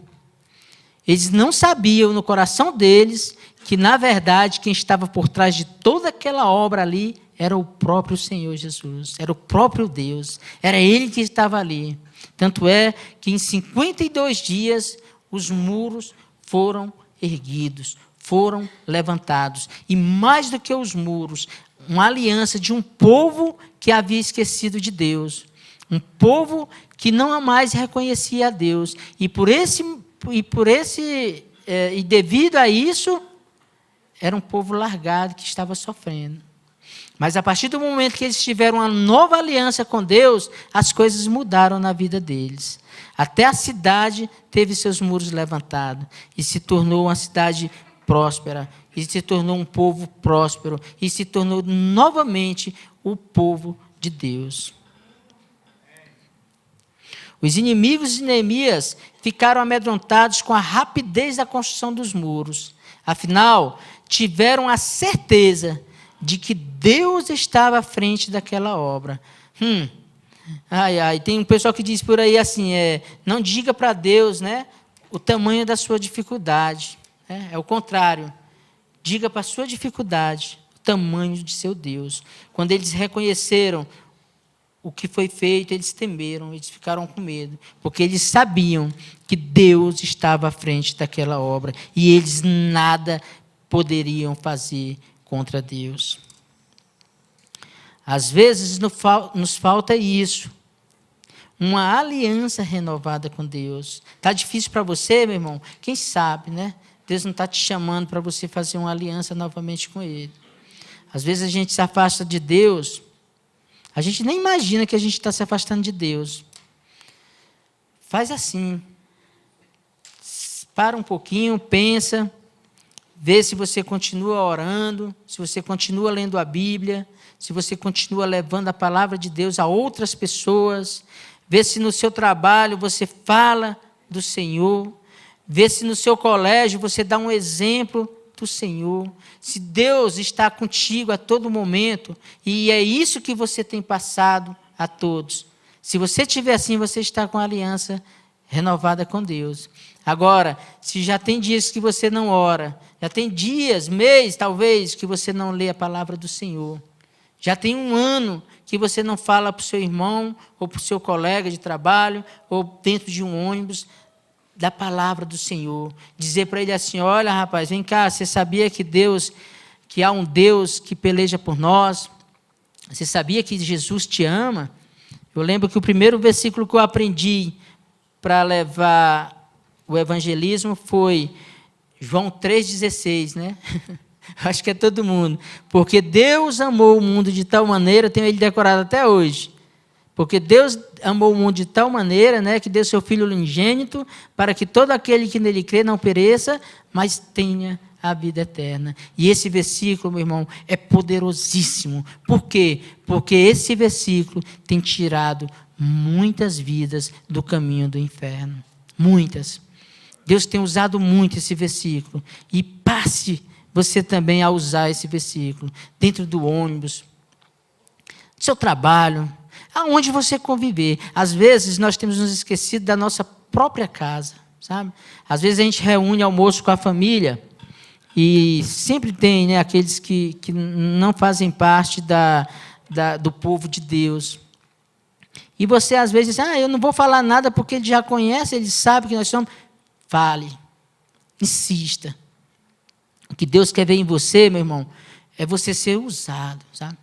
Eles não sabiam no coração deles que, na verdade, quem estava por trás de toda aquela obra ali era o próprio Senhor Jesus, era o próprio Deus, era Ele que estava ali. Tanto é que em 52 dias os muros foram erguidos, foram levantados. E mais do que os muros, uma aliança de um povo que havia esquecido de Deus, um povo que não mais reconhecia a Deus. E devido a isso, era um povo largado que estava sofrendo. Mas a partir do momento que eles tiveram uma nova aliança com Deus, as coisas mudaram na vida deles. Até a cidade teve seus muros levantados e se tornou uma cidade próspera, e se tornou um povo próspero, e se tornou novamente o povo de Deus. Os inimigos de Neemias ficaram amedrontados com a rapidez da construção dos muros. Afinal, tiveram a certeza de que Deus estava à frente daquela obra. Tem um pessoal que diz por aí assim, não diga para Deus, né, o tamanho da sua dificuldade. É o contrário. Diga para a sua dificuldade o tamanho de seu Deus. Quando eles reconheceram o que foi feito, eles temeram, eles ficaram com medo, porque eles sabiam que Deus estava à frente daquela obra e eles nada poderiam fazer contra Deus. Às vezes nos falta isso, uma aliança renovada com Deus. Está difícil para você, meu irmão? Quem sabe, né? Deus não está te chamando para você fazer uma aliança novamente com Ele. Às vezes a gente se afasta de Deus, a gente nem imagina que a gente está se afastando de Deus. Faz assim, para um pouquinho, pensa, vê se você continua orando, se você continua lendo a Bíblia, se você continua levando a palavra de Deus a outras pessoas, vê se no seu trabalho você fala do Senhor, Vê se no seu colégio você dá um exemplo do Senhor. Se Deus está contigo a todo momento, e é isso que você tem passado a todos. Se você estiver assim, você está com a aliança renovada com Deus. Agora, se já tem dias que você não ora, já tem dias, meses, talvez, que você não lê a palavra do Senhor. Já tem um ano que você não fala para o seu irmão, ou para o seu colega de trabalho, ou dentro de um ônibus, da palavra do Senhor. Dizer para ele assim, olha rapaz, vem cá, você sabia que há um Deus que peleja por nós? Você sabia que Jesus te ama? Eu lembro que o primeiro versículo que eu aprendi para levar o evangelismo foi João 3,16, né? Acho que é todo mundo. Porque Deus amou o mundo de tal maneira, tenho ele decorado até hoje. Porque Deus amou o mundo de tal maneira, né, que deu seu Filho unigênito, para que todo aquele que nele crê não pereça, mas tenha a vida eterna. E esse versículo, meu irmão, é poderosíssimo. Por quê? Porque esse versículo tem tirado muitas vidas do caminho do inferno. Muitas. Deus tem usado muito esse versículo. E passe você também a usar esse versículo. Dentro do ônibus, do seu trabalho, aonde você conviver. Às vezes nós temos nos esquecido da nossa própria casa, sabe? Às vezes a gente reúne almoço com a família e sempre tem, né, aqueles que não fazem parte do povo de Deus. E você às vezes diz, eu não vou falar nada porque ele já conhece, ele sabe que nós somos. Fale, insista. O que Deus quer ver em você, meu irmão, é você ser usado, sabe?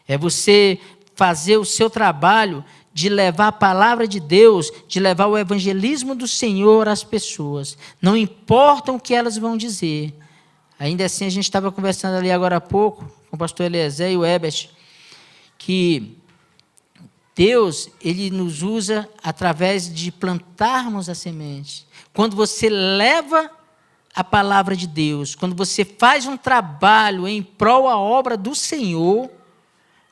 É você fazer o seu trabalho de levar a palavra de Deus, de levar o evangelismo do Senhor às pessoas. Não importa o que elas vão dizer. Ainda assim, a gente estava conversando ali agora há pouco, com o pastor Eliezer e o Ebert, que Deus, ele nos usa através de plantarmos a semente. Quando você leva a palavra de Deus, quando você faz um trabalho em prol da obra do Senhor,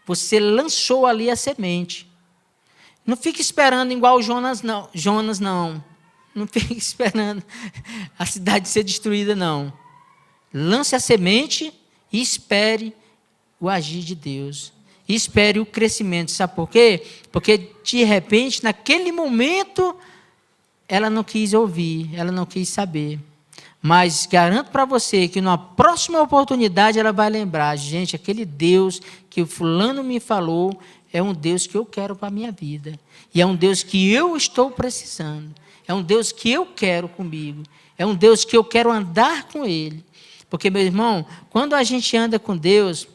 você lançou ali a semente. Não fique esperando igual Jonas, não. Jonas, não. Não fique esperando a cidade ser destruída, não. Lance a semente e espere o agir de Deus. E espere o crescimento. Sabe por quê? Porque, de repente, naquele momento, ela não quis ouvir, ela não quis saber. Mas garanto para você que numa próxima oportunidade ela vai lembrar, gente, aquele Deus que o fulano me falou é um Deus que eu quero para a minha vida. E é um Deus que eu estou precisando. É um Deus que eu quero comigo. É um Deus que eu quero andar com Ele. Porque, meu irmão, quando a gente anda com Deus,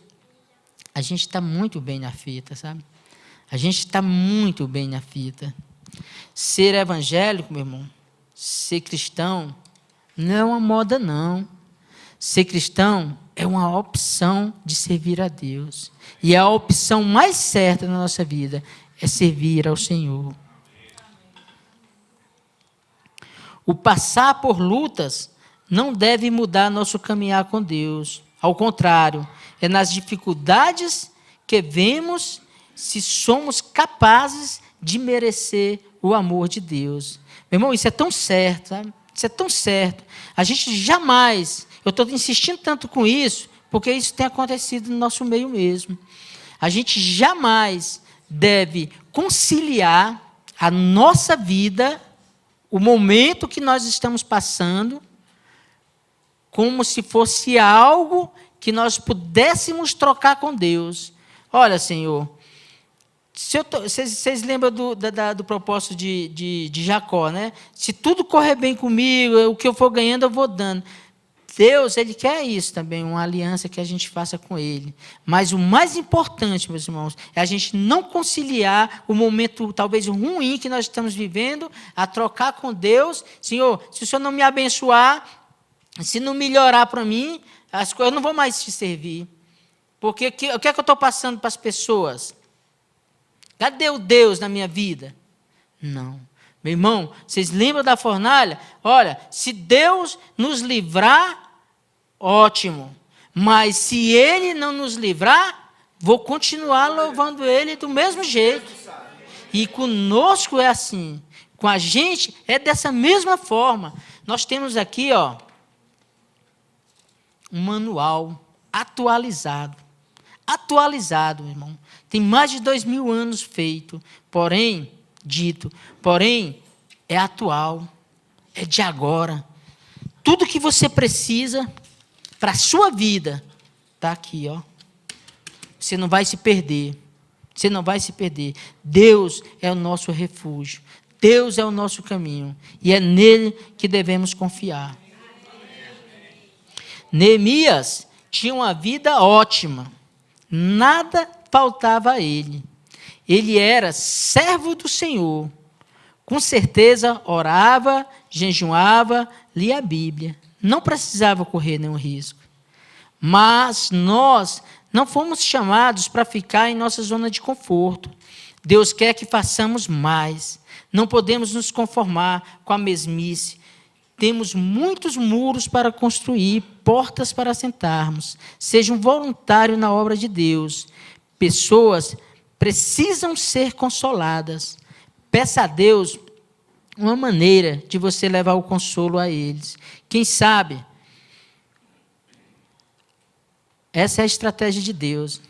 a gente está muito bem na fita, sabe? A gente está muito bem na fita. Ser evangélico, meu irmão, ser cristão, não é uma moda, não. Ser cristão é uma opção de servir a Deus. E a opção mais certa na nossa vida é servir ao Senhor. O passar por lutas não deve mudar nosso caminhar com Deus. Ao contrário, é nas dificuldades que vemos se somos capazes de merecer o amor de Deus. Meu irmão, isso é tão certo, sabe? Isso é tão certo. A gente jamais, eu estou insistindo tanto com isso, porque isso tem acontecido no nosso meio mesmo. A gente jamais deve conciliar a nossa vida, o momento que nós estamos passando, como se fosse algo que nós pudéssemos trocar com Deus. Olha, Senhor, vocês lembram do propósito de Jacó, né? Se tudo correr bem comigo, o que eu for ganhando, eu vou dando. Deus, Ele quer isso também, uma aliança que a gente faça com Ele. Mas o mais importante, meus irmãos, é a gente não conciliar o momento talvez ruim que nós estamos vivendo, a trocar com Deus. Senhor, se o Senhor não me abençoar, se não melhorar para mim, as coisas, eu não vou mais te servir. Porque o que é que eu estou passando para as pessoas? Cadê o Deus na minha vida? Não. Meu irmão, vocês lembram da fornalha? Olha, se Deus nos livrar, ótimo. Mas se Ele não nos livrar, vou continuar louvando Ele do mesmo jeito. E conosco é assim. Com a gente é dessa mesma forma. Nós temos aqui, um manual atualizado. Atualizado, irmão. Tem mais de 2000 anos feito, porém, é atual, é de agora. Tudo que você precisa para a sua vida está aqui, Você não vai se perder. Você não vai se perder. Deus é o nosso refúgio. Deus é o nosso caminho. E é nele que devemos confiar. Neemias tinha uma vida ótima. Nada faltava a ele. Ele era servo do Senhor. Com certeza orava, jejuava, lia a Bíblia. Não precisava correr nenhum risco. Mas nós não fomos chamados para ficar em nossa zona de conforto. Deus quer que façamos mais. Não podemos nos conformar com a mesmice. Temos muitos muros para construir, portas para assentarmos. Seja um voluntário na obra de Deus. Pessoas precisam ser consoladas. Peça a Deus uma maneira de você levar o consolo a eles. Quem sabe? Essa é a estratégia de Deus.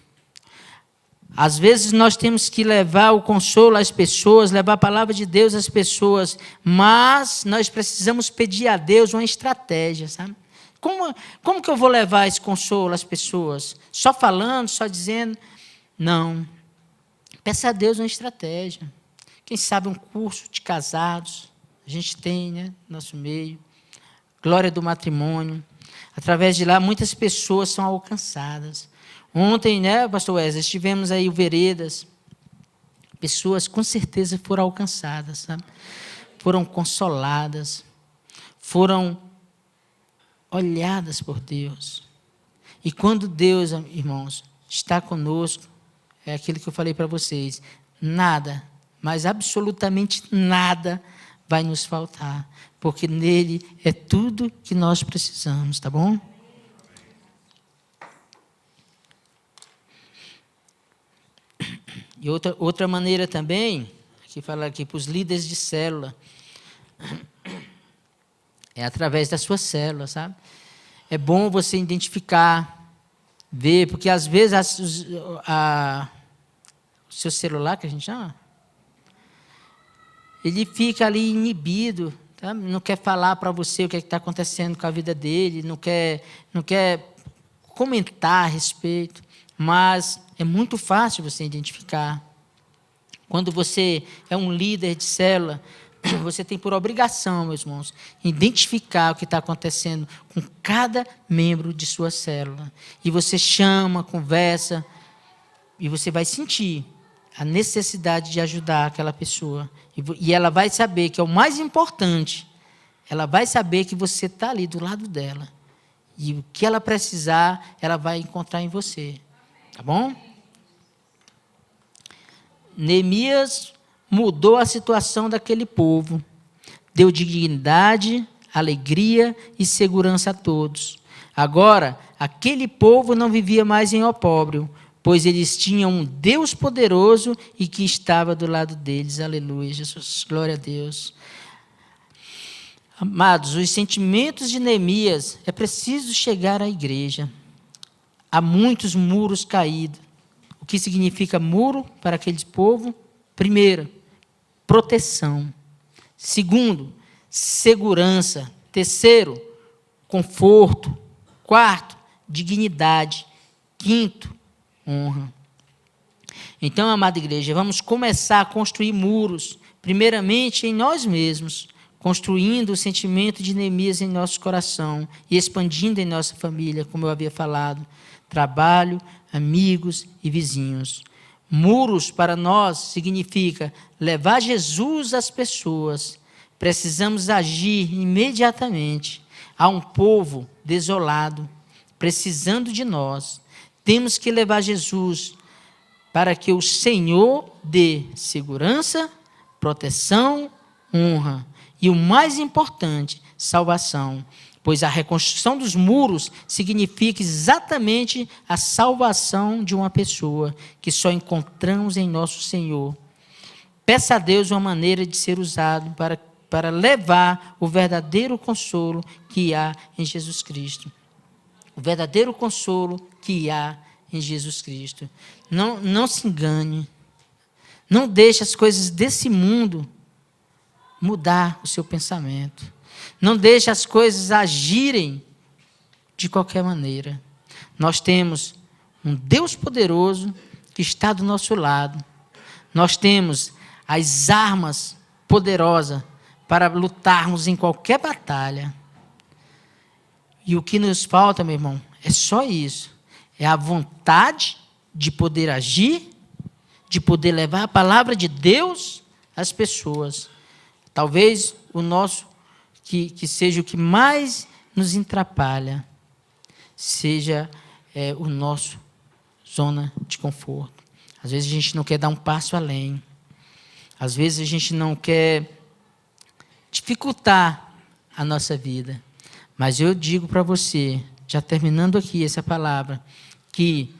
Às vezes nós temos que levar o consolo às pessoas, levar a palavra de Deus às pessoas, mas nós precisamos pedir a Deus uma estratégia, sabe? Como que eu vou levar esse consolo às pessoas? Só falando, só dizendo? Não. Peça a Deus uma estratégia. Quem sabe um curso de casados, a gente tem, né, no nosso meio. Glória do matrimônio. Através de lá, muitas pessoas são alcançadas. Ontem, né, pastor Wesley, estivemos aí o Veredas. Pessoas com certeza foram alcançadas, sabe? Foram consoladas, foram olhadas por Deus. E quando Deus, irmãos, está conosco, é aquilo que eu falei para vocês, nada, mas absolutamente nada vai nos faltar, porque nele é tudo que nós precisamos, tá bom? E outra maneira também, que fala aqui para os líderes de célula, é através da sua célula, sabe? É bom você identificar, ver, porque às vezes o seu celular, que a gente chama, ele fica ali inibido, tá? Não quer falar para você o que está acontecendo com a vida dele, não quer comentar a respeito, mas é muito fácil você identificar. Quando você é um líder de célula, você tem por obrigação, meus irmãos, identificar o que está acontecendo com cada membro de sua célula. E você chama, conversa, e você vai sentir a necessidade de ajudar aquela pessoa. E ela vai saber que é o mais importante. Ela vai saber que você está ali do lado dela. E o que ela precisar, ela vai encontrar em você. Tá bom? Neemias mudou a situação daquele povo. Deu dignidade, alegria e segurança a todos. Agora, aquele povo não vivia mais em opróbrio, pois eles tinham um Deus poderoso e que estava do lado deles. Aleluia, Jesus, glória a Deus. Amados, os sentimentos de Neemias, é preciso chegar à igreja. Há muitos muros caídos. O que significa muro para aquele povo? Primeiro, proteção. Segundo, segurança. Terceiro, conforto. Quarto, dignidade. Quinto, honra. Então, amada igreja, vamos começar a construir muros, primeiramente em nós mesmos, construindo o sentimento de Neemias em nosso coração e expandindo em nossa família, como eu havia falado, trabalho, amigos e vizinhos. Muros para nós significa levar Jesus às pessoas. Precisamos agir imediatamente. Há um povo desolado, precisando de nós. Temos que levar Jesus para que o Senhor dê segurança, proteção, honra e o mais importante, salvação. Pois a reconstrução dos muros significa exatamente a salvação de uma pessoa que só encontramos em nosso Senhor. Peça a Deus uma maneira de ser usado para para levar o verdadeiro consolo que há em Jesus Cristo. O verdadeiro consolo que há em Jesus Cristo. Não se engane. Não deixe as coisas desse mundo mudar o seu pensamento. Não deixe as coisas agirem de qualquer maneira. Nós temos um Deus poderoso que está do nosso lado. Nós temos as armas poderosas para lutarmos em qualquer batalha. E o que nos falta, meu irmão, é só isso. É a vontade de poder agir, de poder levar a palavra de Deus às pessoas. Talvez o nosso, que seja o que mais nos atrapalha, seja o nosso zona de conforto. Às vezes a gente não quer dar um passo além. Às vezes a gente não quer dificultar a nossa vida. Mas eu digo para você, já terminando aqui essa palavra, que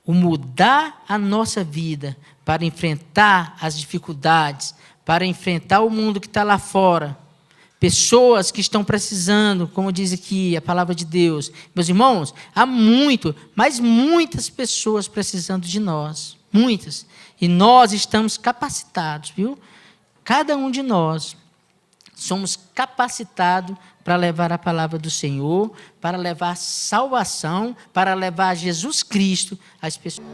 o mudar a nossa vida para enfrentar as dificuldades, para enfrentar o mundo que está lá fora, pessoas que estão precisando, como diz aqui a palavra de Deus. Meus irmãos, há muitas pessoas precisando de nós. Muitas. E nós estamos capacitados, viu? Cada um de nós somos capacitados para levar a palavra do Senhor, para levar salvação, para levar Jesus Cristo às pessoas.